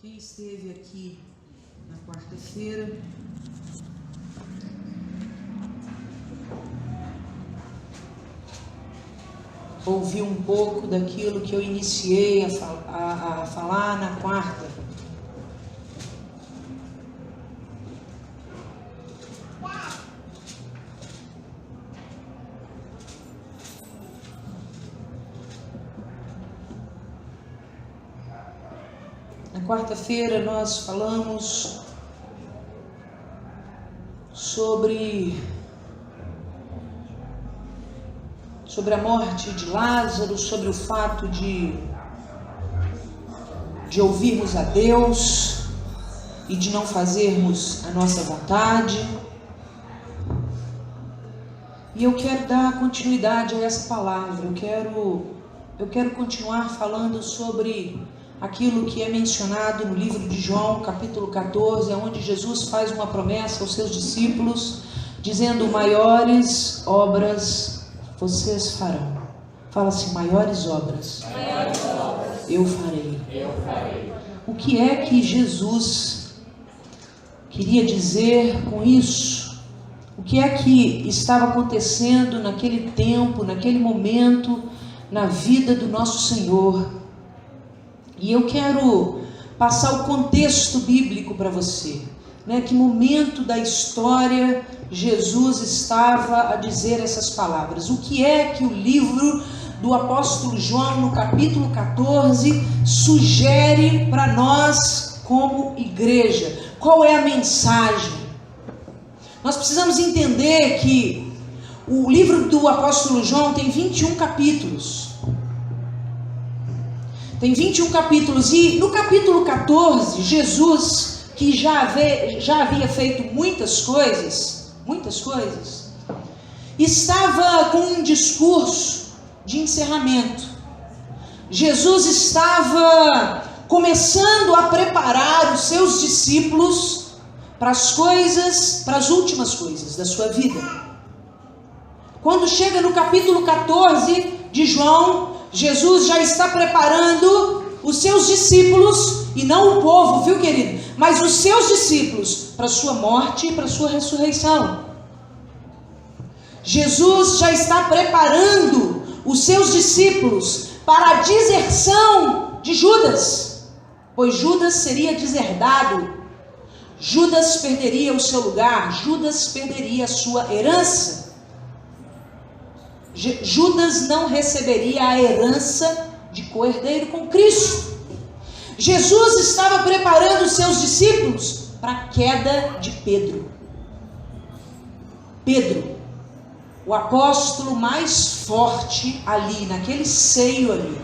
Quem esteve aqui na quarta-feira ouviu um pouco daquilo que eu iniciei a falar na quarta. Na quarta-feira nós falamos sobre a morte de Lázaro, sobre o fato de ouvirmos a Deus e de não fazermos a nossa vontade. E eu quero dar continuidade a essa palavra. Eu quero continuar falando sobre aquilo que é mencionado no livro de João, capítulo 14, onde Jesus faz uma promessa aos seus discípulos, dizendo: maiores obras vocês farão. Fala assim: maiores obras eu farei. O que é que Jesus queria dizer com isso? O que é que estava acontecendo naquele tempo, naquele momento, na vida do nosso Senhor? E eu quero passar o contexto bíblico para você, né? Que momento da história Jesus estava a dizer essas palavras? O que é que o livro do apóstolo João, no capítulo 14, sugere para nós como igreja? Qual é a mensagem? Nós precisamos entender que o livro do apóstolo João tem 21 capítulos. Tem 21 capítulos, e no capítulo 14, Jesus, que já havia feito muitas coisas, estava com um discurso de encerramento. Jesus estava começando a preparar os seus discípulos para as últimas coisas da sua vida. Quando chega no capítulo 14 de João, Jesus já está preparando os seus discípulos, e não o povo, viu, querido? Mas os seus discípulos para a sua morte e para a sua ressurreição. Jesus já está preparando os seus discípulos para a deserção de Judas, pois Judas seria deserdado, Judas perderia o seu lugar, Judas perderia a sua herança. Judas não receberia a herança de co-herdeiro com Cristo. Jesus estava preparando os seus discípulos para a queda de Pedro. Pedro, o apóstolo mais forte ali, naquele seio ali,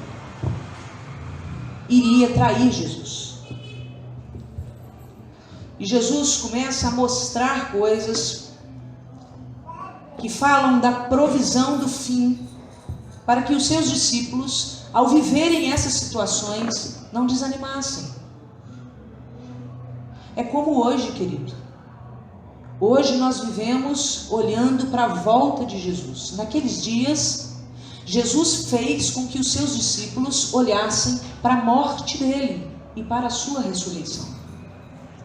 iria trair Jesus. E Jesus começa a mostrar coisas que falam da provisão do fim, para que os seus discípulos, ao viverem essas situações, não desanimassem. É como hoje, querido. Hoje nós vivemos olhando para a volta de Jesus. Naqueles dias, Jesus fez com que os seus discípulos olhassem para a morte dele e para a sua ressurreição.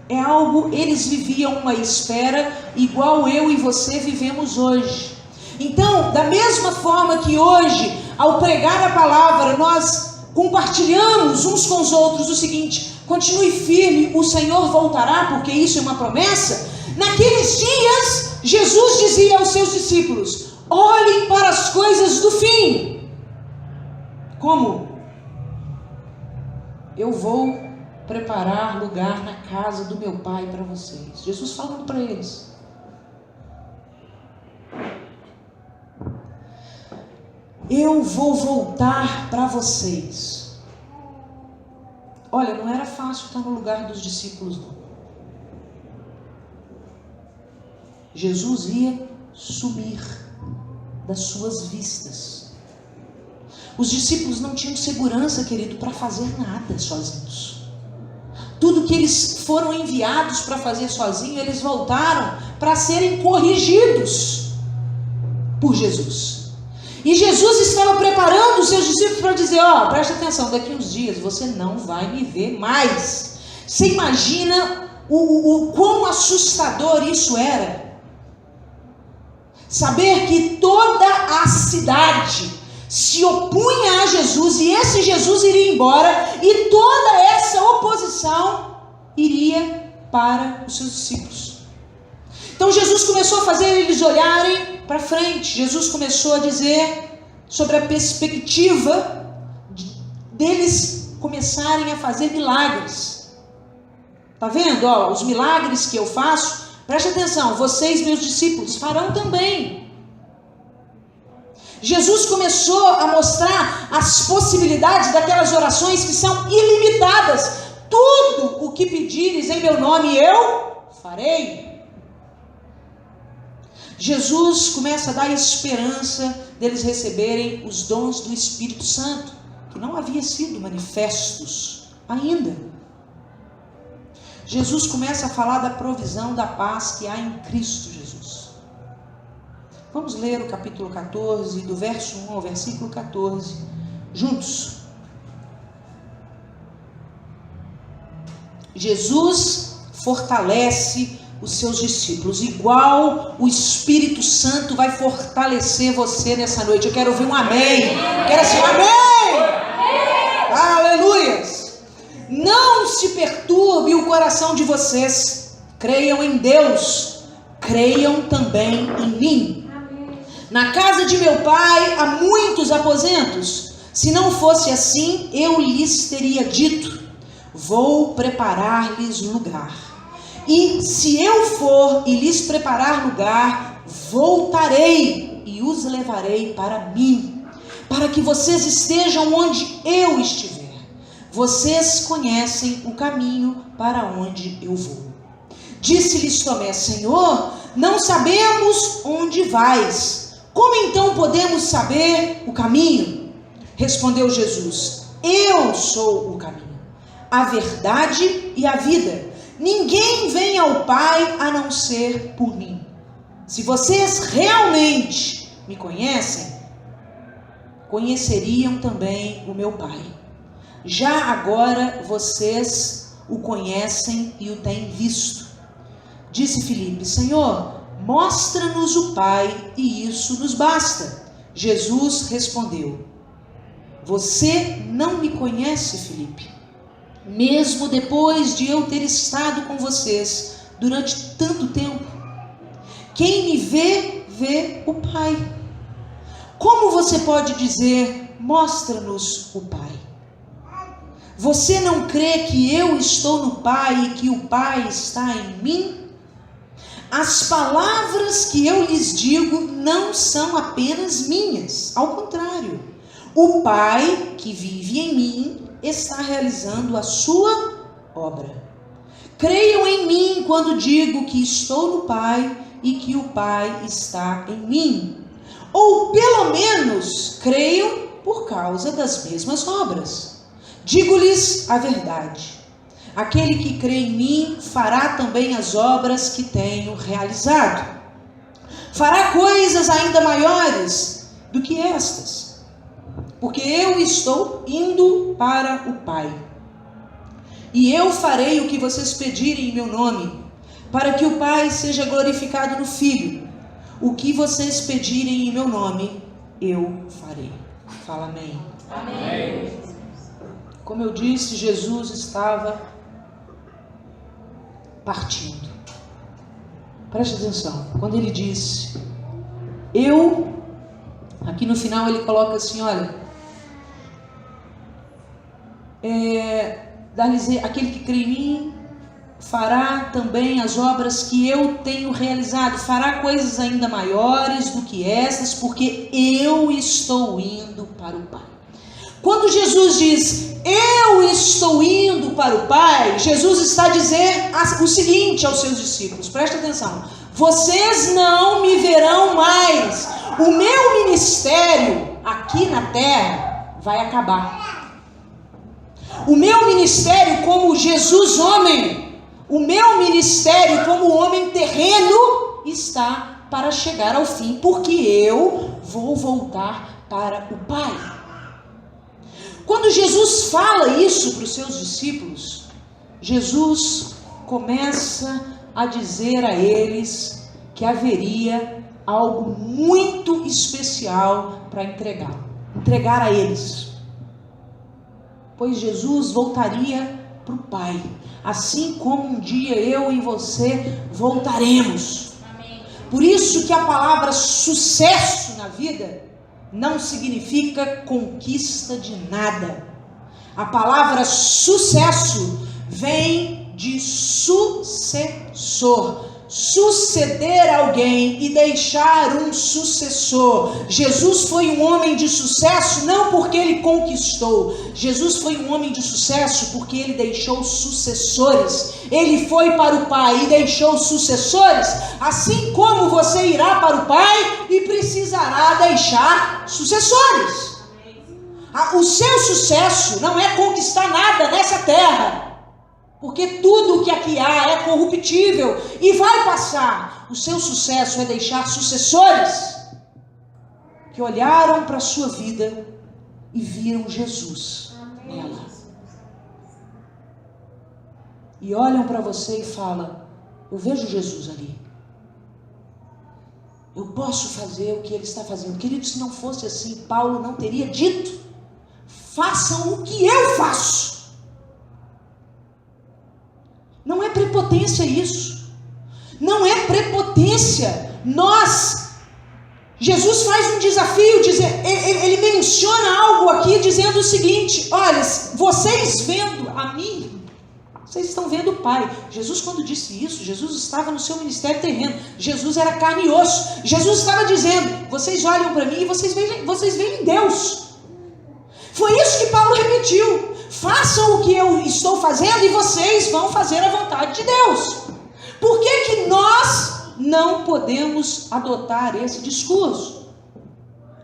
É algo, eles viviam uma espera igual eu e você vivemos hoje. Então, da mesma forma que hoje, ao pregar a palavra, nós compartilhamos uns com os outros o seguinte: continue firme, o Senhor voltará, porque isso é uma promessa. Naqueles dias, Jesus dizia aos seus discípulos: olhem para as coisas do fim. Como? Eu vou preparar lugar na casa do meu Pai para vocês. Jesus falando para eles. Eu vou voltar para vocês. Olha, não era fácil estar no lugar dos discípulos, não. Jesus ia sumir das suas vistas. Os discípulos não tinham segurança, querido, para fazer nada sozinhos. Tudo que eles foram enviados para fazer sozinhos, eles voltaram para serem corrigidos por Jesus. E Jesus estava preparando os seus discípulos para dizer: presta atenção, daqui uns dias você não vai me ver mais. Você imagina o quão assustador isso era? Saber que toda a cidade se opunha a Jesus e esse Jesus iria embora e toda essa oposição iria para os seus discípulos. Então Jesus começou a fazer eles olharem para frente. Jesus começou a dizer sobre a perspectiva deles começarem a fazer milagres. Tá vendo? Ó, os milagres que eu faço, preste atenção, vocês, meus discípulos, farão também. Jesus começou a mostrar as possibilidades daquelas orações que são ilimitadas. Tudo o que pedires em meu nome eu farei. Jesus começa a dar esperança deles receberem os dons do Espírito Santo, que não haviam sido manifestos ainda. Jesus começa a falar da provisão da paz que há em Cristo Jesus. Vamos ler o capítulo 14, do verso 1 ao versículo 14, juntos. Jesus fortalece os seus discípulos, igual o Espírito Santo vai fortalecer você nessa noite. Eu quero ouvir um amém. Quero assim, amém! Aleluias! Não se perturbe o coração de vocês. Creiam em Deus, creiam também em mim. Na casa de meu pai há muitos aposentos. Se não fosse assim, eu lhes teria dito: vou preparar-lhes lugar. E se eu for e lhes preparar lugar, voltarei e os levarei para mim, para que vocês estejam onde eu estiver. Vocês conhecem o caminho para onde eu vou. Disse-lhes Tomé: Senhor, não sabemos onde vais. Como então podemos saber o caminho? Respondeu Jesus: eu sou o caminho, a verdade e a vida. Ninguém vem ao Pai a não ser por mim. Se vocês realmente me conhecem, conheceriam também o meu Pai. Já agora vocês o conhecem e o têm visto. Disse Filipe: Senhor, mostra-nos o Pai e isso nos basta. Jesus respondeu: você não me conhece, Filipe, mesmo depois de eu ter estado com vocês durante tanto tempo. Quem me vê, vê o Pai. Como você pode dizer: mostra-nos o Pai? Você não crê que eu estou no Pai e que o Pai está em mim? As palavras que eu lhes digo não são apenas minhas, ao contrário, o Pai que vive em mim está realizando a sua obra. Creiam em mim quando digo que estou no Pai e que o Pai está em mim. Ou pelo menos creiam por causa das mesmas obras. Digo-lhes a verdade: aquele que crê em mim fará também as obras que tenho realizado. Fará coisas ainda maiores do que estas, porque eu estou indo para o Pai. E eu farei o que vocês pedirem em meu nome, para que o Pai seja glorificado no Filho. O que vocês pedirem em meu nome, eu farei. Fala amém. Amém. Como eu disse, Jesus estava partindo. Preste atenção. Quando ele disse, eu, aqui no final ele coloca assim, olha, aquele que crê em mim fará também as obras que eu tenho realizado, fará coisas ainda maiores do que essas, porque eu estou indo para o Pai. Quando Jesus diz, eu estou indo para o Pai, Jesus está dizendo o seguinte aos seus discípulos, presta atenção: vocês não me verão mais, o meu ministério aqui na terra vai acabar. O meu ministério como Jesus homem, o meu ministério como homem terreno está para chegar ao fim, porque eu vou voltar para o Pai. Quando Jesus fala isso para os seus discípulos, Jesus começa a dizer a eles que haveria algo muito especial para entregar a eles. Pois Jesus voltaria para o Pai, assim como um dia eu e você voltaremos. Amém. Por isso que a palavra sucesso na vida não significa conquista de nada. A palavra sucesso vem de sucessor. Suceder alguém e deixar um sucessor. Jesus foi um homem de sucesso não porque ele conquistou. Jesus foi um homem de sucesso porque ele deixou sucessores. Ele foi para o Pai e deixou sucessores, assim como você irá para o Pai e precisará deixar sucessores. O seu sucesso não é conquistar nada nessa terra, porque tudo o que aqui há é corruptível e vai passar. O seu sucesso é deixar sucessores que olharam para a sua vida e viram Jesus nela. E olham para você e falam: eu vejo Jesus ali. Eu posso fazer o que ele está fazendo. Querido, se não fosse assim, Paulo não teria dito: façam o que eu faço. Não é prepotência isso. Não é prepotência. Jesus faz um desafio, ele menciona algo aqui dizendo o seguinte: olha, vocês vendo a mim, vocês estão vendo o Pai. Jesus, quando disse isso, Jesus estava no seu ministério terreno. Jesus era carne e osso. Jesus estava dizendo: vocês olham para mim e vocês veem Deus. Foi isso que Paulo repetiu: façam o que eu estou fazendo e vocês vão fazer a vontade de Deus. Por que nós não podemos adotar esse discurso?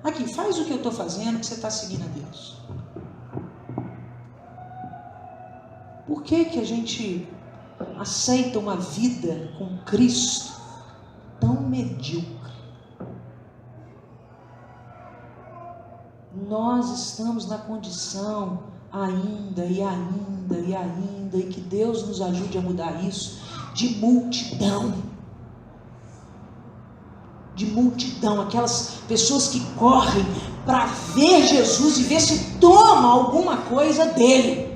Aqui, faz o que eu estou fazendo, que você está seguindo a Deus. Por que a gente aceita uma vida com Cristo tão medíocre? Nós estamos na condição ainda, e que Deus nos ajude a mudar isso, de multidão, aquelas pessoas que correm para ver Jesus e ver se toma alguma coisa dele,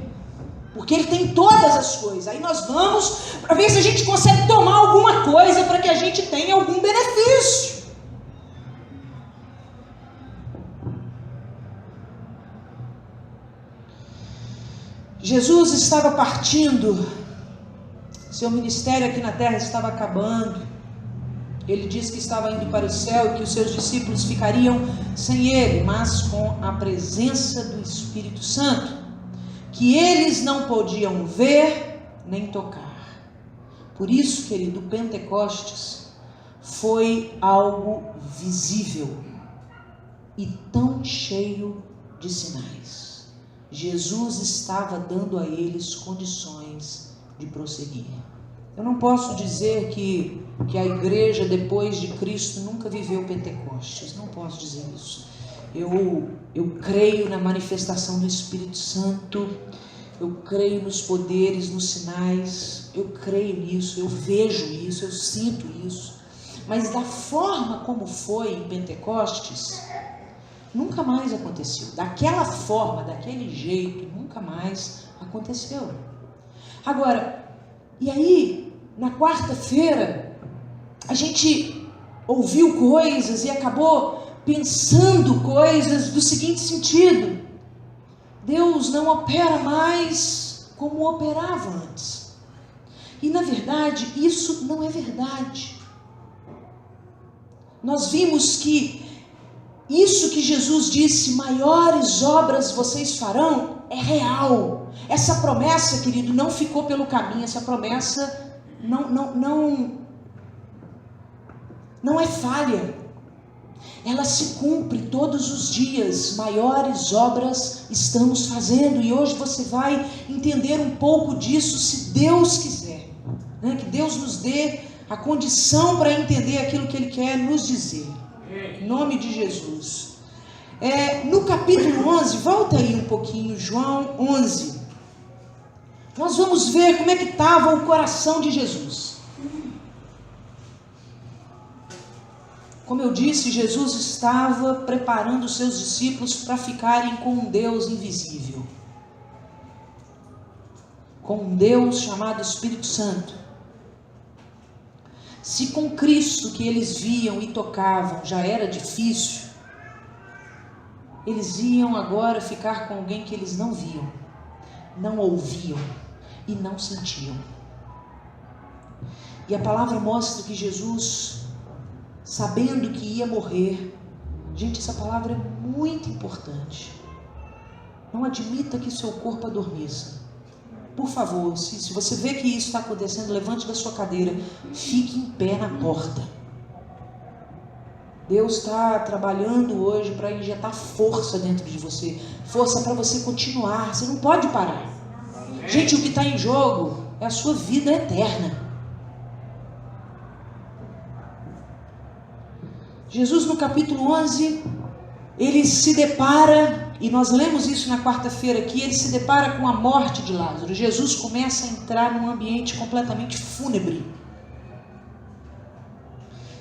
porque ele tem todas as coisas. Aí nós vamos para ver se a gente consegue tomar alguma coisa para que a gente tenha algum benefício. Jesus estava partindo, seu ministério aqui na terra estava acabando. Ele disse que estava indo para o céu e que os seus discípulos ficariam sem ele, mas com a presença do Espírito Santo, que eles não podiam ver nem tocar. Por isso, querido, Pentecostes foi algo visível e tão cheio de sinais. Jesus estava dando a eles condições de prosseguir. Eu não posso dizer que a igreja depois de Cristo nunca viveu Pentecostes. Não posso dizer isso. Eu creio na manifestação do Espírito Santo. Eu creio nos poderes, nos sinais. Eu creio nisso, eu vejo isso, eu sinto isso. Mas da forma como foi em Pentecostes, nunca mais aconteceu. Daquela forma, daquele jeito, nunca mais aconteceu. Agora, e aí, na quarta-feira, a gente ouviu coisas e acabou pensando coisas do seguinte sentido: Deus não opera mais como operava antes. E na verdade, isso não é verdade. Nós vimos que isso que Jesus disse, maiores obras vocês farão, é real. Essa promessa, querido, não ficou pelo caminho. Essa promessa não é falha. Ela se cumpre todos os dias. Maiores obras estamos fazendo. E hoje você vai entender um pouco disso, se Deus quiser, né? Que Deus nos dê a condição para entender aquilo que Ele quer nos dizer. Em nome de Jesus. No capítulo 11, volta aí um pouquinho, João 11. nós vamos ver como é que estava o coração de Jesus. Como eu disse, Jesus estava preparando os seus discípulos para ficarem com um Deus invisível, com um Deus chamado Espírito Santo. Se com Cristo, que eles viam e tocavam, já era difícil, eles iam agora ficar com alguém que eles não viam, não ouviam e não sentiam. E a palavra mostra que Jesus, sabendo que ia morrer, gente, essa palavra é muito importante. Não admita que seu corpo adormeça. Por favor, se você vê que isso está acontecendo, levante da sua cadeira, fique em pé na porta. Deus está trabalhando hoje para injetar força dentro de você, força para você continuar, você não pode parar. Gente, o que está em jogo é a sua vida eterna. Jesus, no capítulo 11, ele se depara, e nós lemos isso na quarta-feira aqui, ele se depara com a morte de Lázaro. Jesus começa a entrar num ambiente completamente fúnebre.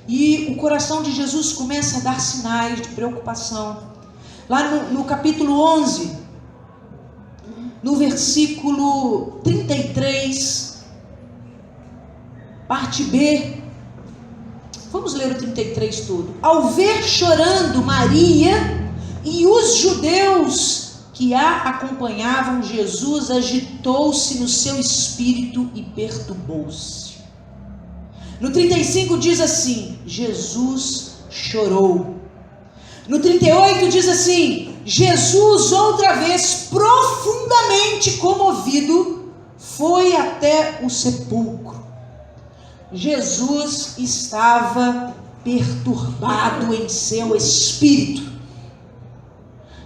E o coração de Jesus começa a dar sinais de preocupação. Lá no capítulo 11, no versículo 33, parte B, vamos ler o 33 todo. Ao ver chorando Maria e os judeus que a acompanhavam, Jesus agitou-se no seu espírito e perturbou-se. No 35 diz assim: Jesus chorou. No 38 diz assim: Jesus, outra vez, profundamente comovido, foi até o sepulcro. Jesus estava perturbado em seu espírito.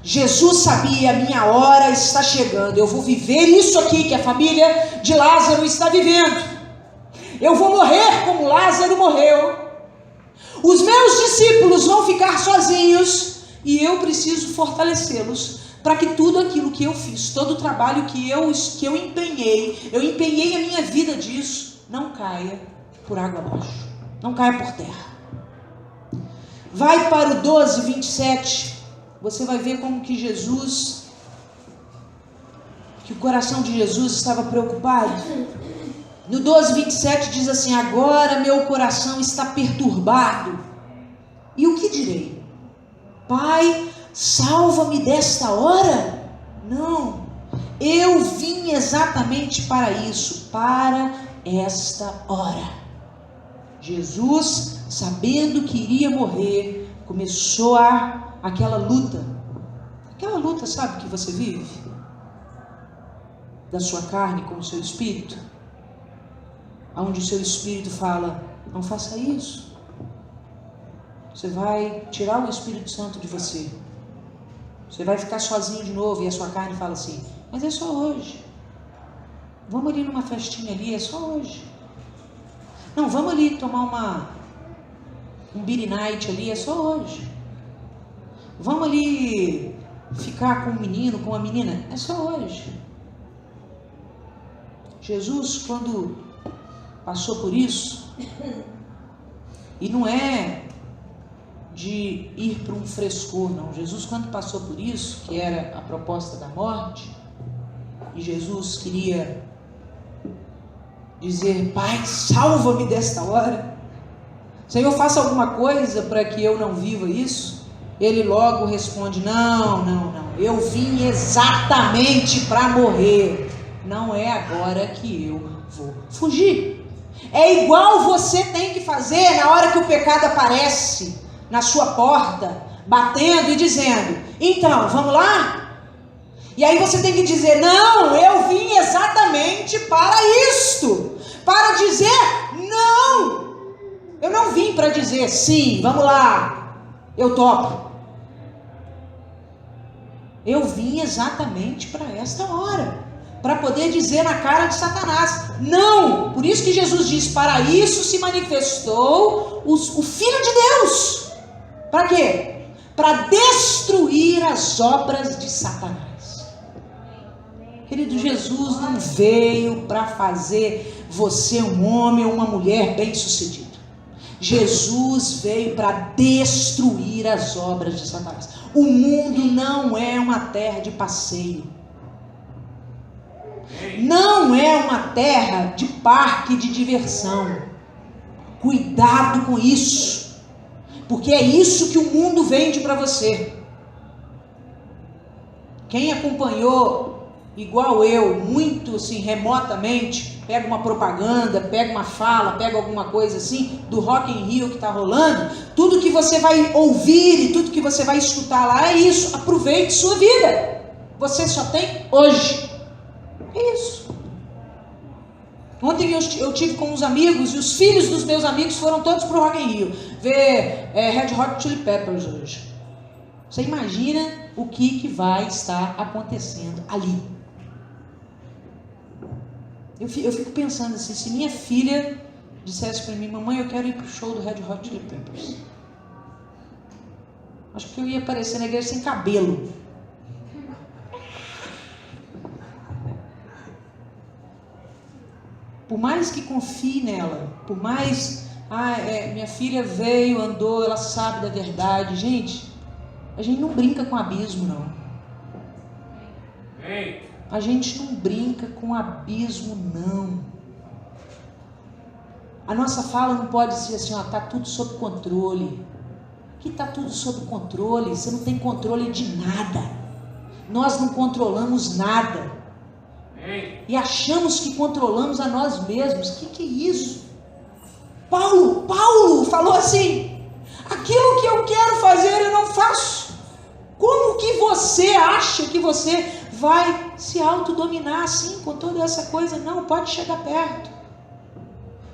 Jesus sabia, a minha hora está chegando, eu vou viver isso aqui que a família de Lázaro está vivendo. Eu vou morrer como Lázaro morreu. Os meus discípulos vão ficar sozinhos e eu preciso fortalecê-los para que tudo aquilo que eu fiz, todo o trabalho que eu empenhei a minha vida disso, não caia por água abaixo, não caia por terra. Vai para o 12, 27, você vai ver como que o coração de Jesus estava preocupado. No 12, 27 diz assim: agora meu coração está perturbado, e o que direi? Pai, salva-me desta hora? Não, eu vim exatamente para isso, para esta hora. Jesus, sabendo que iria morrer, começou aquela luta, sabe, que você vive, da sua carne com o seu espírito, onde o seu espírito fala: não faça isso, você vai tirar o Espírito Santo de você, você vai ficar sozinho de novo. E a sua carne fala assim: mas é só hoje, vamos ali numa festinha ali, é só hoje, não, vamos ali tomar um beer night ali, é só hoje, vamos ali ficar com um menino, com uma menina, é só hoje. Jesus, quando passou por isso, e não é de ir para um frescor, não. Jesus, quando passou por isso, que era a proposta da morte, e Jesus queria dizer: Pai, salva-me desta hora, Senhor, faça alguma coisa para que eu não viva isso. Ele logo responde: não, eu vim exatamente para morrer, não é agora que eu vou fugir. É igual você tem que fazer na hora que o pecado aparece na sua porta, batendo e dizendo: então, vamos lá? E aí você tem que dizer: não, eu vim exatamente para isto, para dizer não. Eu não vim para dizer sim, vamos lá, eu topo. Eu vim exatamente para esta hora, para poder dizer na cara de Satanás: não. Por isso que Jesus diz: para isso se manifestou o Filho de Deus. Para quê? Para destruir as obras de Satanás. Querido, Jesus não veio para fazer você um homem ou uma mulher bem-sucedido. Jesus veio para destruir as obras de Satanás. O mundo não é uma terra de passeio. Não é uma terra de parque de diversão. Cuidado com isso. Porque é isso que o mundo vende para você. Quem acompanhou, igual eu, muito assim, remotamente, pega uma propaganda, pega uma fala, pega alguma coisa assim, do Rock in Rio que está rolando, tudo que você vai ouvir e tudo que você vai escutar lá é isso. Aproveite sua vida. Você só tem hoje. É isso. Ontem eu tive com uns amigos e os filhos dos meus amigos foram todos para o Rock in Rio ver Red Hot Chili Peppers hoje. Você imagina o que vai estar acontecendo ali. Eu fico pensando assim, se minha filha dissesse para mim, mamãe, eu quero ir para o show do Red Hot Chili Peppers. Acho que eu ia aparecer na igreja sem cabelo. Por mais que confie nela, por mais, minha filha veio, andou, ela sabe da verdade. Gente, a gente não brinca com abismo, não. A gente não brinca com abismo, não. A nossa fala não pode ser assim, tá tudo sob controle. Que tá tudo sob controle? Você não tem controle de nada. Nós não controlamos nada. E achamos que controlamos a nós mesmos. Que é isso? Paulo falou assim, aquilo que eu quero fazer eu não faço. Como que você acha que você vai se autodominar assim, com toda essa coisa? Não, pode chegar perto.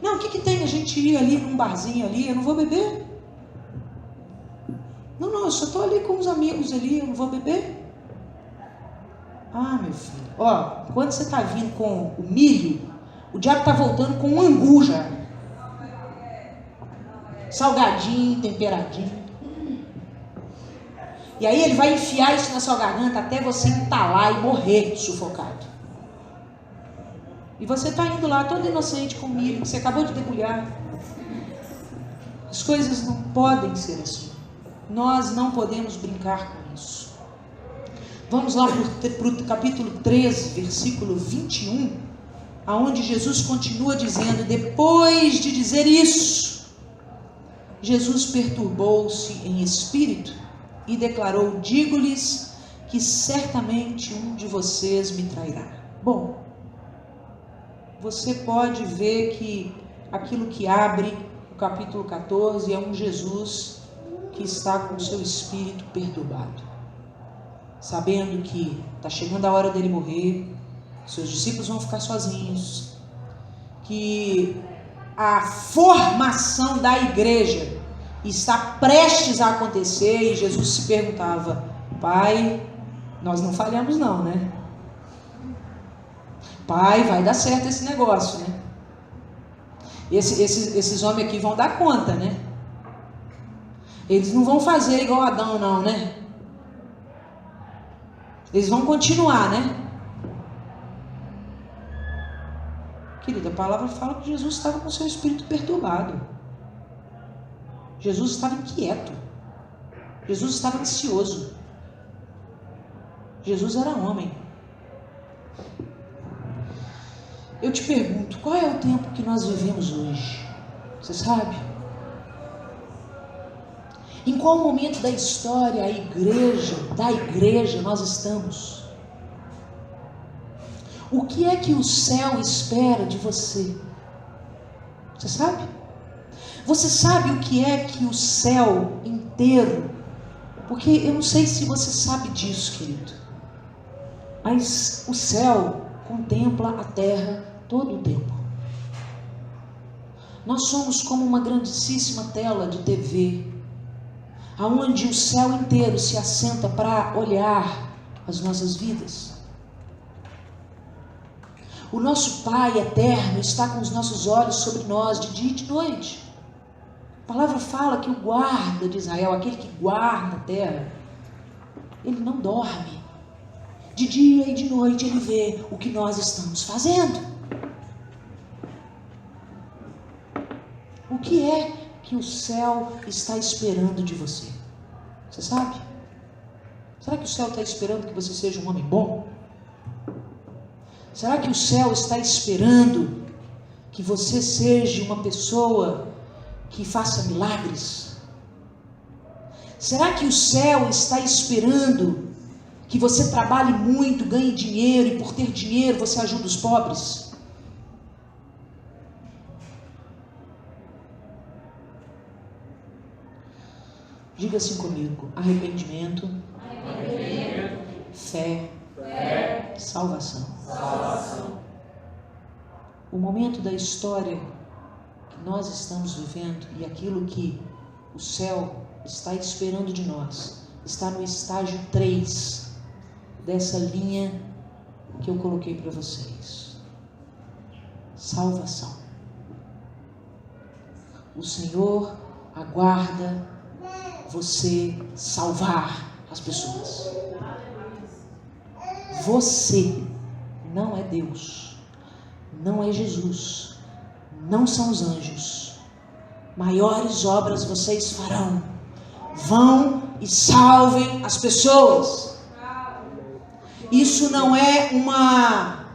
Não, o que tem a gente ir ali num barzinho ali? Eu não vou beber. Não, eu só estou ali com os amigos ali, eu não vou beber. Meu filho, quando você está vindo com o milho, o diabo está voltando com um angu já. Salgadinho, temperadinho. E aí ele vai enfiar isso na sua garganta até você entalar e morrer sufocado. E você está indo lá todo inocente com milho, que você acabou de debulhar. As coisas não podem ser assim. Nós não podemos brincar com isso. Vamos lá para o capítulo 13, versículo 21, aonde Jesus continua dizendo, depois de dizer isso, Jesus perturbou-se em espírito e declarou, digo-lhes que certamente um de vocês me trairá. Bom, você pode ver que aquilo que abre o capítulo 14 é um Jesus que está com o seu espírito perturbado, sabendo que está chegando a hora dele morrer, seus discípulos vão ficar sozinhos, que a formação da igreja está prestes a acontecer, e Jesus se perguntava, Pai, nós não falhamos não, né? Pai, vai dar certo esse negócio, né? Esses homens aqui vão dar conta, né? Eles não vão fazer igual Adão não, né? Eles vão continuar, né? Querida, a palavra fala que Jesus estava com seu espírito perturbado. Jesus estava inquieto. Jesus estava ansioso. Jesus era homem. Eu te pergunto, qual é o tempo que nós vivemos hoje? Você sabe? Em qual momento da história da igreja nós estamos? O que é que o céu espera de você? Você sabe? Você sabe o que é que o céu inteiro, porque eu não sei se você sabe disso, querido, mas o céu contempla a terra todo o tempo. Nós somos como uma grandíssima tela de TV, aonde o céu inteiro se assenta para olhar as nossas vidas. O nosso Pai eterno está com os nossos olhos sobre nós de dia e de noite. A palavra fala que o guarda de Israel, aquele que guarda a terra, ele não dorme, De dia e de noite Ele vê o que nós estamos fazendo. O que é que o céu está esperando de você? Você sabe? Será que o céu está esperando que você seja um homem bom? Será que o céu está esperando que você seja uma pessoa que faça milagres? Será que o céu está esperando que você trabalhe muito, ganhe dinheiro e por ter dinheiro você ajuda os pobres? Diga assim comigo: arrependimento, fé, salvação. O momento da história que nós estamos vivendo e aquilo que o céu está esperando de nós está no estágio 3 dessa linha que eu coloquei para vocês. Salvação. O Senhor aguarda você salvar as pessoas. Você não é Deus, não é Jesus, não são os anjos. Maiores obras vocês farão. Vão e salvem as pessoas. Isso não é uma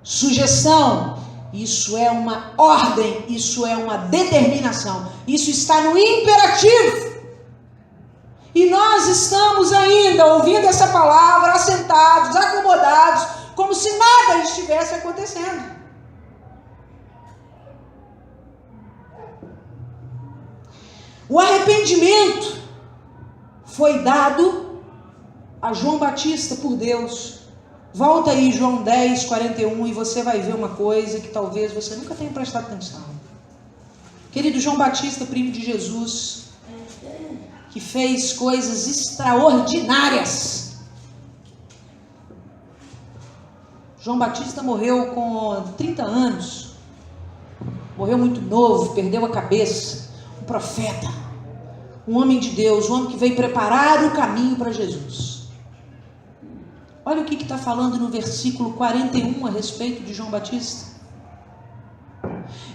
sugestão, isso é uma ordem, isso é uma determinação, isso está no imperativo. E nós estamos ainda ouvindo essa palavra, assentados, acomodados, como se nada estivesse acontecendo. O arrependimento foi dado a João Batista por Deus. Volta aí, João 10, 41, e você vai ver uma coisa que talvez você nunca tenha prestado atenção. Querido João Batista, primo de Jesus, que fez coisas extraordinárias. João Batista morreu com 30 anos. Morreu muito novo, perdeu a cabeça. Um profeta, um homem de Deus, um homem que veio preparar o caminho para Jesus. Olha o que está falando no versículo 41 a respeito de João Batista.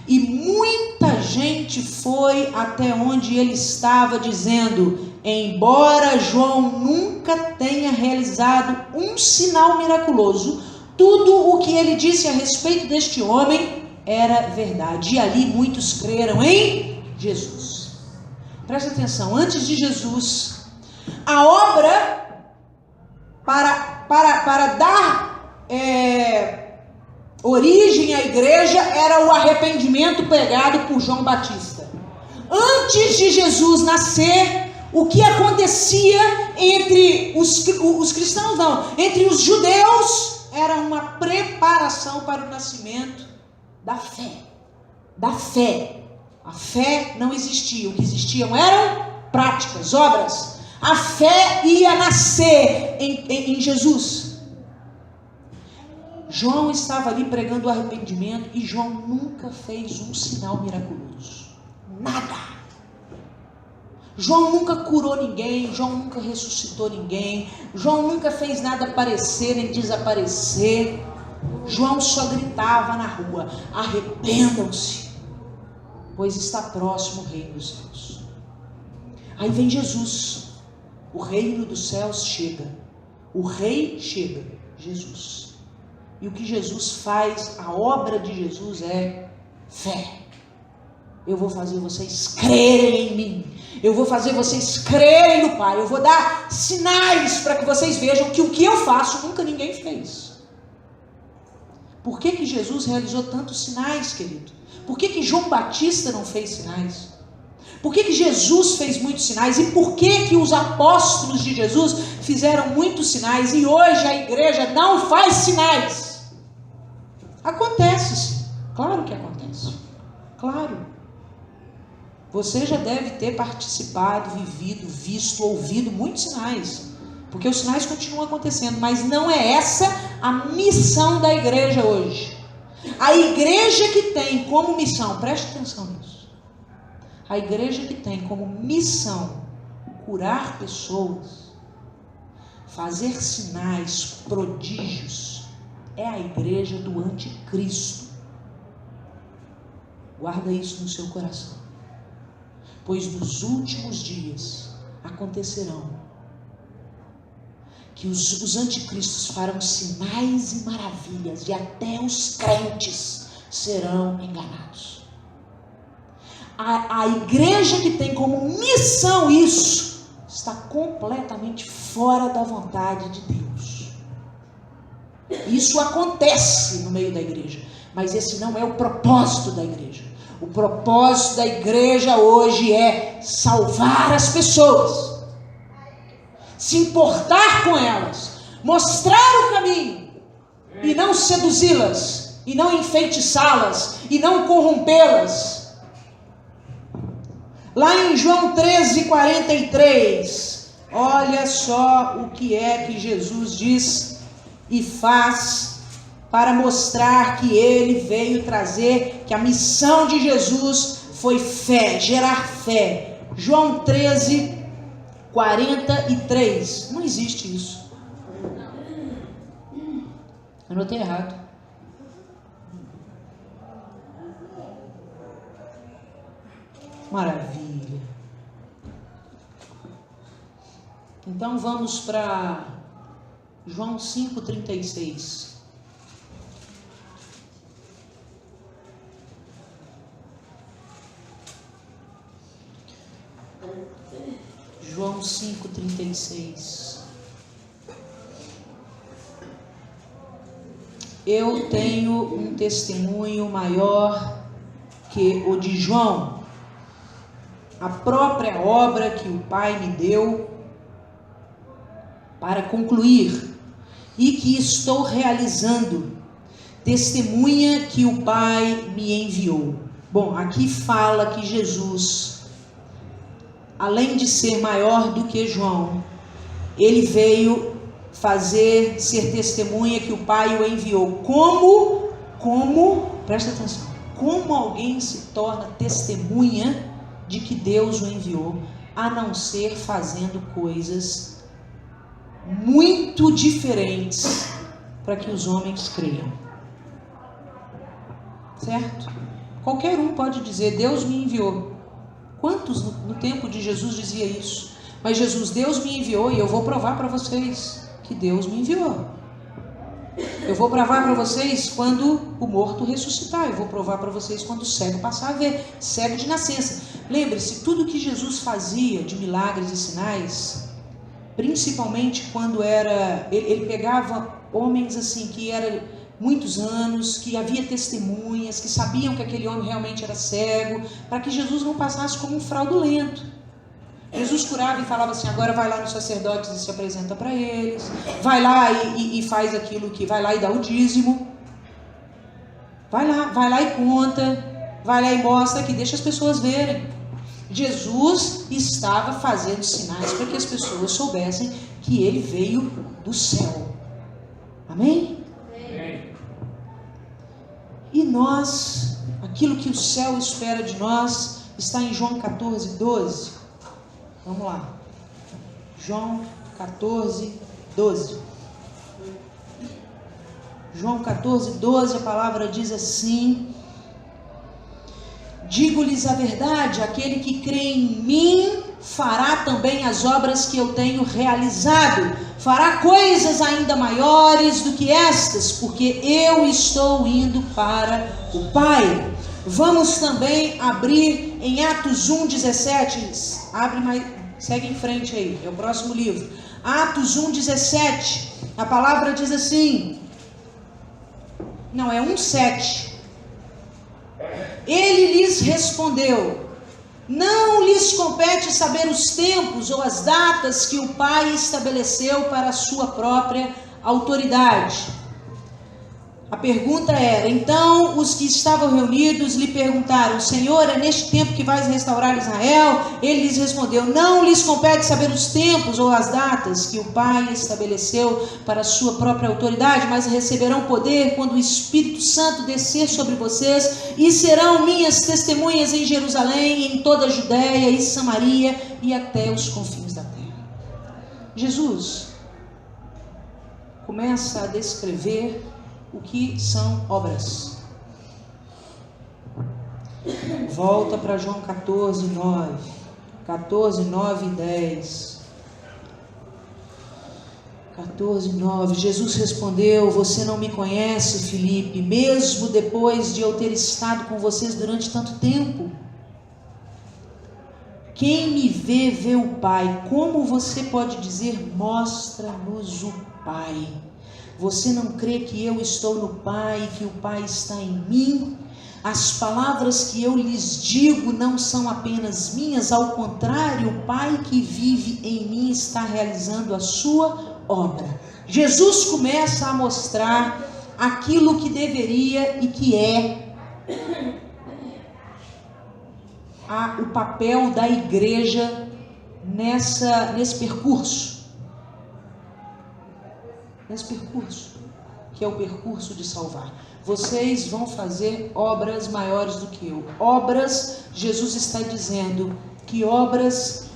E muita gente foi até onde ele estava, dizendo: embora João nunca tenha realizado um sinal miraculoso, tudo o que ele disse a respeito deste homem era verdade. E ali muitos creram em Jesus. Presta atenção, antes de Jesus, a obra para dar origem à igreja era o arrependimento pregado por João Batista. Antes de Jesus nascer, o que acontecia entre os cristãos, não, entre os judeus, era uma preparação para o nascimento da fé. Da fé. A fé não existia, o que existiam eram práticas, obras. A fé ia nascer em Jesus. João estava ali pregando o arrependimento e João nunca fez um sinal miraculoso. Nada. João nunca curou ninguém, João nunca ressuscitou ninguém, João nunca fez nada aparecer nem desaparecer. João só gritava na rua: arrependam-se, pois está próximo o reino dos céus. Aí vem Jesus, o reino dos céus chega, o rei chega, Jesus. E o que Jesus faz, a obra de Jesus é fé. Eu vou fazer vocês crerem em mim, eu vou fazer vocês crerem no Pai, eu vou dar sinais para que vocês vejam que o que eu faço nunca ninguém fez. Por que Jesus realizou tantos sinais, querido? Por que João Batista não fez sinais? Por que Jesus fez muitos sinais? E por que os apóstolos de Jesus fizeram muitos sinais e hoje a igreja não faz sinais? Acontece, claro que acontece, claro. Você já deve ter participado, vivido, visto, ouvido muitos sinais, porque os sinais continuam acontecendo, mas não é essa a missão da igreja hoje. A igreja que tem como missão, preste atenção nisso, a igreja que tem como missão curar pessoas, fazer sinais, prodígios, é a igreja do anticristo. Guarda isso no seu coração. Pois nos últimos dias acontecerão que os anticristos farão sinais e maravilhas, e até os crentes serão enganados. A igreja que tem como missão isso, está completamente fora da vontade de Deus. Isso acontece no meio da igreja, mas esse não é o propósito da igreja. O propósito da igreja hoje é salvar as pessoas, se importar com elas, mostrar o caminho, e não seduzi-las, e não enfeitiçá-las, e não corrompê-las. Lá em João 13:43, olha só o que é que Jesus diz e faz para mostrar que ele veio trazer, que a missão de Jesus foi fé, gerar fé. João 13:43, não existe isso. Anotei errado. Maravilha. Então vamos para João 5:36. João 5:36. Eu tenho um testemunho maior que o de João. A própria obra que o Pai me deu para concluir e que estou realizando, testemunha que o Pai me enviou. Bom, aqui fala que Jesus, além de ser maior do que João, ele veio ser testemunha que o Pai o enviou. Presta atenção, como alguém se torna testemunha de que Deus o enviou, a não ser fazendo coisas muito diferentes para que os homens creiam? Certo? Qualquer um pode dizer, Deus me enviou. Quantos no tempo de Jesus dizia isso? Mas Jesus, Deus me enviou, e eu vou provar para vocês que Deus me enviou. Eu vou provar para vocês quando o morto ressuscitar. Eu vou provar para vocês quando o cego passar a ver. Cego de nascença. Lembre-se, tudo que Jesus fazia de milagres e sinais, principalmente quando ele pegava homens assim que eram muitos anos, que havia testemunhas, que sabiam que aquele homem realmente era cego, para que Jesus não passasse como um fraudulento. Jesus curava e falava assim, agora vai lá nos sacerdotes e se apresenta para eles, vai lá e faz aquilo que, vai lá e dá o dízimo, vai lá e conta, vai lá e mostra que deixa as pessoas verem. Jesus estava fazendo sinais para que as pessoas soubessem que ele veio do céu. Amém? Amém. E nós, aquilo que o céu espera de nós, está em João 14:12. Vamos lá. João 14:12. João 14:12, a palavra diz assim: digo-lhes a verdade, aquele que crê em mim fará também as obras que eu tenho realizado, fará coisas ainda maiores do que estas, porque eu estou indo para o Pai. Vamos também abrir em Atos 1:17, segue em frente aí, é o próximo livro. Atos 1:17, a palavra diz assim, não, é 1:7. Ele lhes respondeu, não lhes compete saber os tempos ou as datas que o Pai estabeleceu para a sua própria autoridade. A pergunta era, então os que estavam reunidos lhe perguntaram, Senhor, é neste tempo que vais restaurar Israel? Ele lhes respondeu, não lhes compete saber os tempos ou as datas que o Pai estabeleceu para a sua própria autoridade, mas receberão poder quando o Espírito Santo descer sobre vocês, e serão minhas testemunhas em Jerusalém, em toda a Judéia e Samaria e até os confins da terra. Jesus, começa a descrever o que são obras. Volta para João 14, 9. 14, 9 e 10. 14, 9. Jesus respondeu: você não me conhece, Filipe, mesmo depois de eu ter estado com vocês durante tanto tempo. Quem me vê, vê o Pai. Como você pode dizer, mostra-nos o Pai? Você não crê que eu estou no Pai e que o Pai está em mim? As palavras que eu lhes digo não são apenas minhas, ao contrário, o Pai que vive em mim está realizando a sua obra. Jesus começa a mostrar aquilo que deveria e que é o papel da igreja nesse percurso. Nesse percurso, que é o percurso de salvar. Vocês vão fazer obras maiores do que eu. Obras, Jesus está dizendo que obras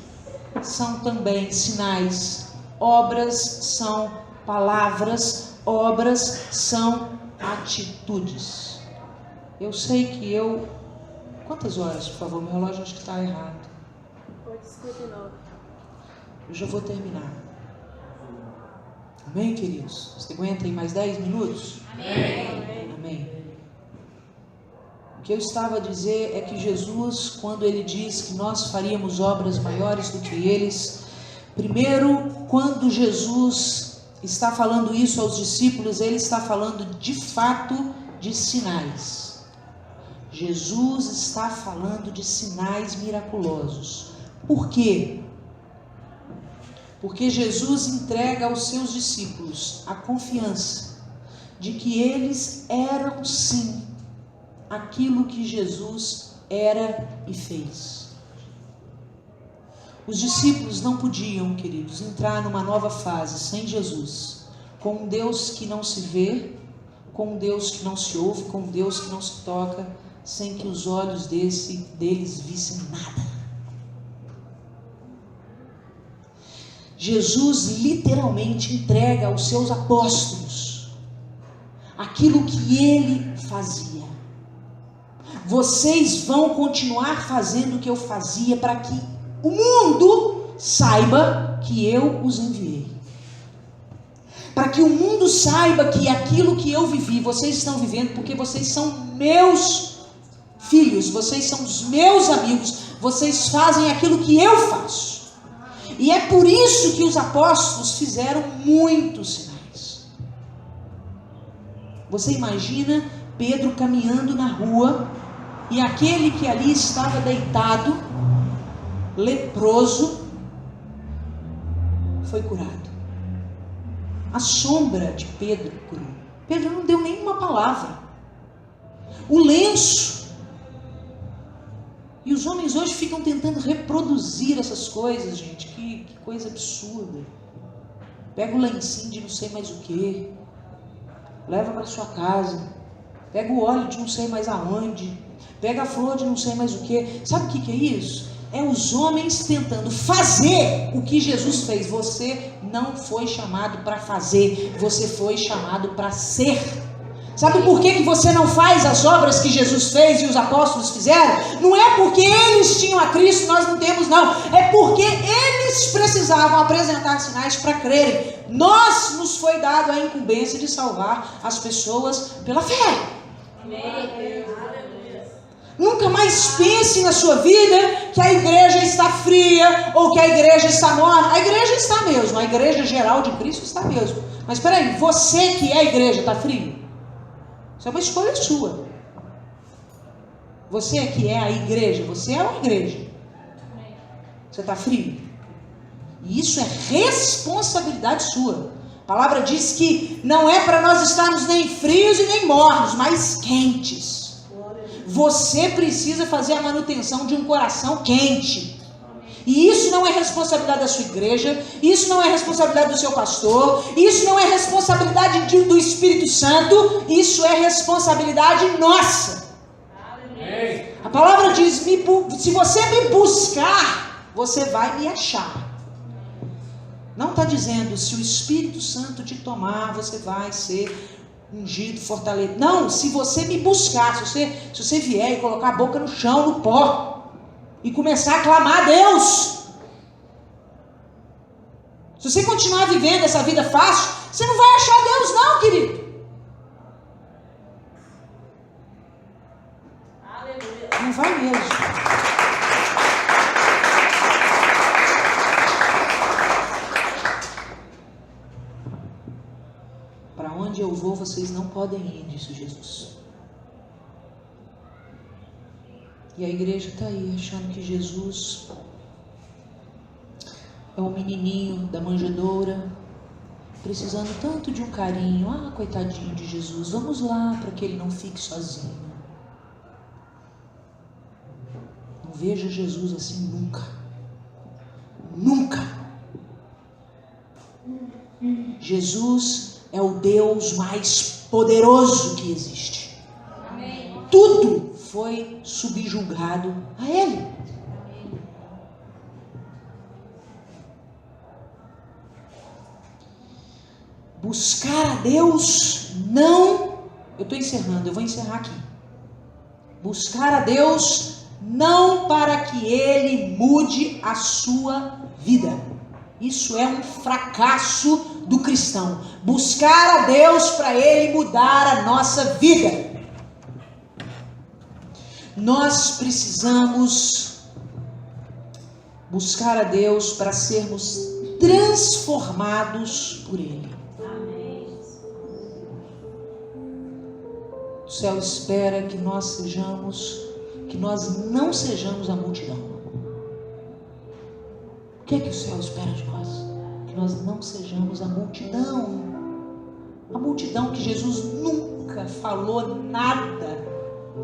são também sinais. Obras são palavras. Obras são atitudes. Eu sei que eu... Quantas horas, por favor? Meu relógio acho que está errado. 8h59. Eu já vou terminar. Amém, queridos? Você aguenta aí mais 10 minutos? Amém. Amém. O que eu estava a dizer é que Jesus, quando ele diz que nós faríamos obras maiores do que eles, primeiro, quando Jesus está falando isso aos discípulos, ele está falando de fato de sinais. Jesus está falando de sinais miraculosos. Por quê? Porque Jesus entrega aos seus discípulos a confiança de que eles eram sim aquilo que Jesus era e fez. Os discípulos não podiam, queridos, entrar numa nova fase sem Jesus, com um Deus que não se vê, com um Deus que não se ouve, com um Deus que não se toca, sem que os olhos deles vissem nada. Jesus literalmente entrega aos seus apóstolos aquilo que ele fazia. Vocês vão continuar fazendo o que eu fazia para que o mundo saiba que eu os enviei. Para que o mundo saiba que aquilo que eu vivi, vocês estão vivendo porque vocês são meus filhos, vocês são os meus amigos, vocês fazem aquilo que eu faço. E é por isso que os apóstolos fizeram muitos sinais. Você imagina Pedro caminhando na rua e aquele que ali estava deitado, leproso, foi curado. A sombra de Pedro curou. Pedro não deu nenhuma palavra. O lenço. E os homens hoje ficam tentando reproduzir essas coisas, gente. Que coisa absurda. Pega o lencinho de não sei mais o que, leva para sua casa. Pega o óleo de não sei mais aonde, pega a flor de não sei mais o que. Sabe o que é isso? É os homens tentando fazer o que Jesus fez. Você não foi chamado para fazer, você foi chamado para ser. Sabe por que você não faz as obras que Jesus fez e os apóstolos fizeram? Não é porque eles tinham a Cristo, nós não temos, não. É porque eles precisavam apresentar sinais para crerem. Nos foi dado a incumbência de salvar as pessoas pela fé. Amém. Nunca mais pense na sua vida que a igreja está fria ou que a igreja está morna. A igreja está mesmo, a igreja geral de Cristo está mesmo. Mas espera aí, você que é a igreja está frio? Isso é uma escolha sua. Você que é a igreja, você é uma igreja. Você está frio? E isso é responsabilidade sua. A palavra diz que não é para nós estarmos nem frios e nem mornos, mas quentes. Você precisa fazer a manutenção de um coração quente. E isso não é responsabilidade da sua igreja, isso não é responsabilidade do seu pastor, isso não é responsabilidade do Espírito Santo, isso é responsabilidade nossa. Amém. A palavra diz, se você me buscar, você vai me achar. Não está dizendo, se o Espírito Santo te tomar, você vai ser ungido, fortalecido. Não, se você me buscar, se você vier e colocar a boca no chão, no pó, e começar a clamar a Deus. Se você continuar vivendo essa vida fácil, você não vai achar Deus não, querido. Aleluia. Não vai mesmo. Para onde eu vou, vocês não podem ir, disse Jesus. E a igreja está aí, achando que Jesus é um menininho da manjedoura, precisando tanto de um carinho. Ah, coitadinho de Jesus, vamos lá para que ele não fique sozinho. Não veja Jesus assim nunca. Nunca. Jesus é o Deus mais poderoso que existe. Amém. Tudo foi subjugado a Ele. Buscar a Deus não... Eu estou encerrando, eu vou encerrar aqui. Buscar a Deus não para que Ele mude a sua vida. Isso é um fracasso do cristão. Buscar a Deus para Ele mudar a nossa vida. Nós precisamos buscar a Deus para sermos transformados por Ele. O céu espera que nós não sejamos a multidão. O que é que o céu espera de nós? Que nós não sejamos a multidão. A multidão que Jesus nunca falou nada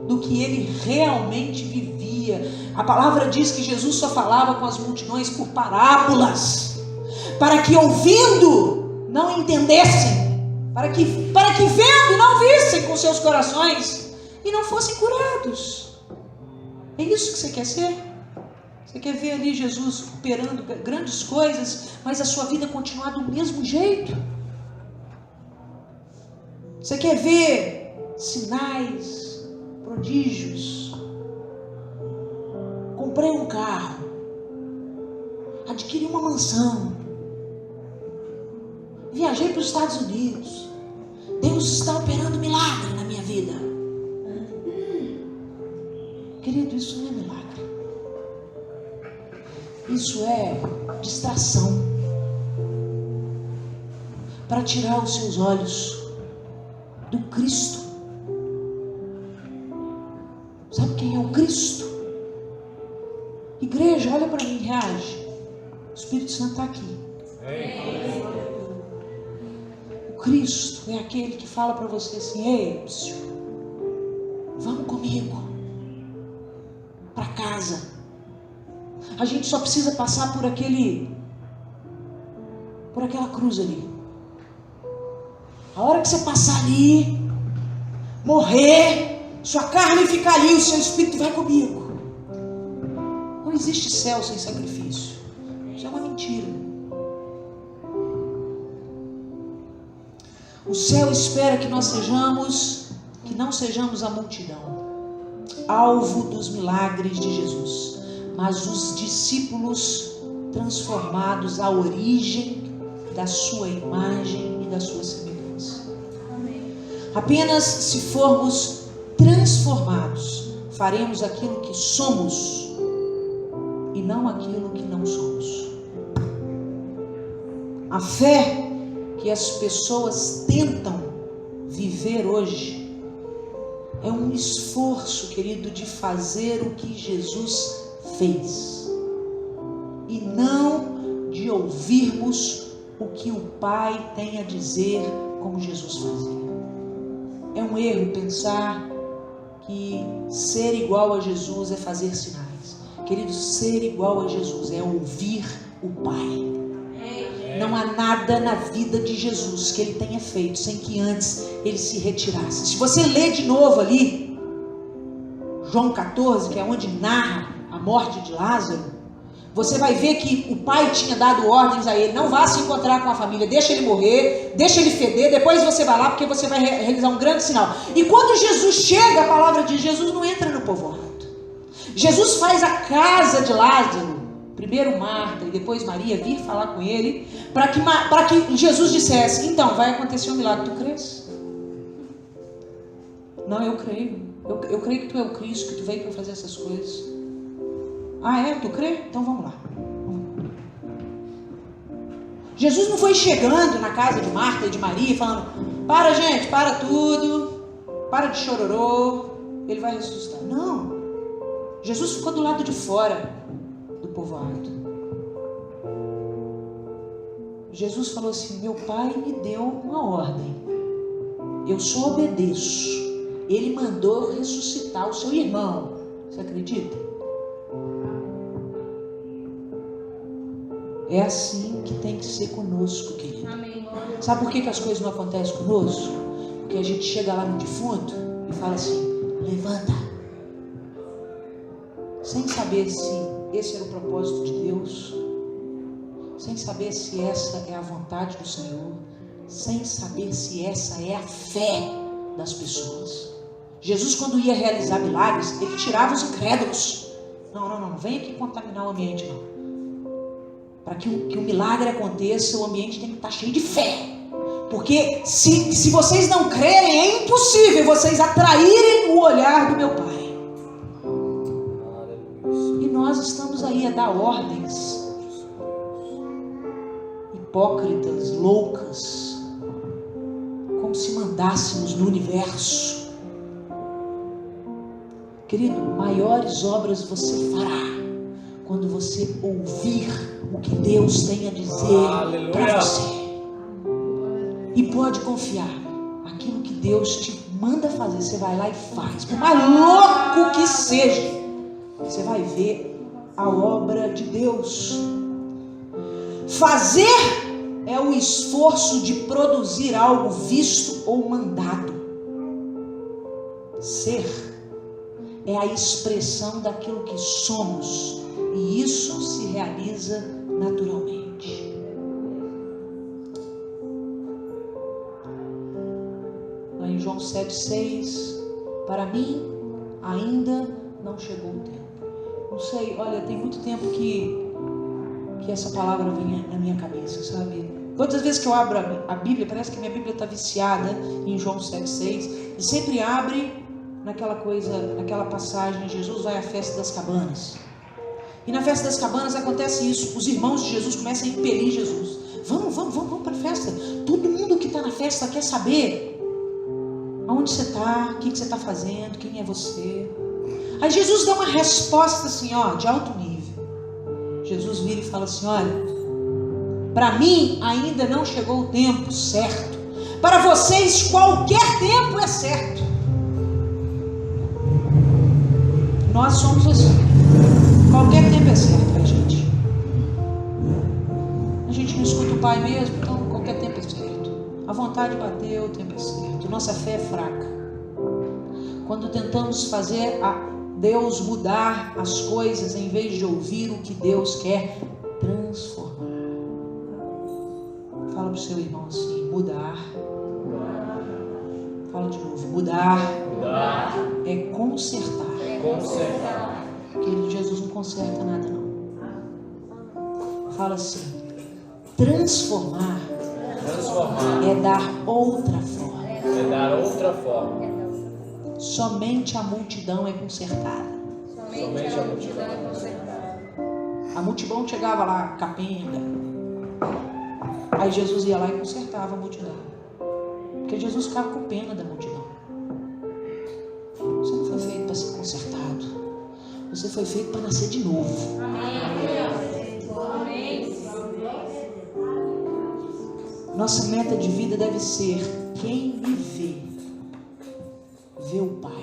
do que ele realmente vivia. A palavra diz que Jesus só falava com as multidões por parábolas, para que ouvindo não entendessem, para que vendo não vissem com seus corações e não fossem curados. É isso que você quer ser? Você quer ver ali Jesus operando grandes coisas, mas a sua vida continuar do mesmo jeito? Você quer ver sinais, prodígios? Comprei um carro, adquiri uma mansão, viajei para os Estados Unidos, Deus está operando milagre na minha vida. Querido, isso não é milagre. Isso é distração para tirar os seus olhos do Cristo. Sabe quem é o Cristo? Igreja, olha para mim, reage. O Espírito Santo está aqui. O Cristo é aquele que fala para você assim: ei, vamos comigo para casa. A gente só precisa passar por aquela cruz ali. A hora que você passar ali, morrer, sua carne ficar ali, o seu espírito vai comigo. Não existe céu sem sacrifício. Isso é uma mentira. O céu espera que nós não sejamos a multidão, alvo dos milagres de Jesus, mas os discípulos transformados à origem da sua imagem e da sua semelhança. Apenas se formos transformados, faremos aquilo que somos e não aquilo que não somos. A fé que as pessoas tentam viver hoje é um esforço, querido, de fazer o que Jesus fez e não de ouvirmos o que o Pai tem a dizer como Jesus fazia. É um erro pensar que ser igual a Jesus é fazer sinais. Querido, ser igual a Jesus é ouvir o Pai. Não há nada na vida de Jesus que ele tenha feito sem que antes ele se retirasse. Se você ler de novo ali João 14, que é onde narra a morte de Lázaro, você vai ver que o pai tinha dado ordens a ele: não vá se encontrar com a família, deixa ele morrer, deixa ele feder, depois você vai lá porque você vai realizar um grande sinal. E quando Jesus chega, a palavra diz: Jesus não entra no povoado. Jesus faz a casa de Lázaro, primeiro Marta e depois Maria, vir falar com ele, para que Jesus dissesse: então, vai acontecer um milagre, tu crês? Não, eu creio. Eu creio que tu é o Cristo, que tu veio para fazer essas coisas. Ah, é? Tu crê? Então vamos lá. Jesus não foi chegando na casa de Marta e de Maria falando: para, gente, para tudo, para de chororô, ele vai ressuscitar. Não. Jesus ficou do lado de fora do povoado. Jesus falou assim: meu pai me deu uma ordem, eu só obedeço. Ele mandou ressuscitar o seu irmão. Você acredita? É assim que tem que ser conosco, querido. Amém. Sabe por que as coisas não acontecem conosco? Porque a gente chega lá no defunto e fala assim: levanta. Sem saber se esse era o propósito de Deus, sem saber se essa é a vontade do Senhor, sem saber se essa é a fé das pessoas. Jesus, quando ia realizar milagres, ele tirava os incrédulos. Não vem aqui contaminar o ambiente, não. Para que o milagre aconteça, o ambiente tem que estar cheio de fé. Porque se vocês não crerem, é impossível vocês atraírem o olhar do meu Pai. E nós estamos aí a dar ordens hipócritas, loucas, como se mandássemos no universo. Querido, maiores obras você fará quando você ouvir o que Deus tem a dizer para você. E pode confiar, aquilo que Deus te manda fazer, você vai lá e faz. Por mais louco que seja, você vai ver a obra de Deus. Fazer é o esforço de produzir algo visto ou mandado. Ser é a expressão daquilo que somos, e isso se realiza naturalmente. Lá em João 7,6, para mim ainda não chegou o tempo. Não sei, olha, tem muito tempo que essa palavra vem na minha cabeça, sabe? Todas as vezes que eu abro a Bíblia, parece que minha Bíblia está viciada em João 7,6, e sempre abre naquela passagem: Jesus vai à festa das cabanas. E na festa das cabanas acontece isso: os irmãos de Jesus começam a impelir Jesus. Vamos para a festa. Todo mundo que está na festa quer saber aonde você está, o que você está fazendo, quem é você. Aí Jesus dá uma resposta assim, de alto nível. Jesus vira e fala assim: olha, para mim ainda não chegou o tempo certo. Para vocês qualquer tempo é certo. Nós somos assim. Qualquer tempo é certo para a gente. A gente não escuta o Pai mesmo, então qualquer tempo é certo. A vontade bateu, o tempo é certo. Nossa fé é fraca. Quando tentamos fazer Deus mudar as coisas, em vez de ouvir o que Deus quer transformar. Fala para o seu irmão assim: mudar. Fala de novo: mudar. É consertar. Querido, Jesus não conserta nada, não. Fala assim: transformar é dar outra forma. Somente a multidão é consertada. A multidão chegava lá capenga. Aí Jesus ia lá e consertava a multidão. Porque Jesus ficava com pena da multidão. Você não foi feito para ser consertado. Você foi feito para nascer de novo. Nossa meta de vida deve ser: quem me vê, vê o Pai.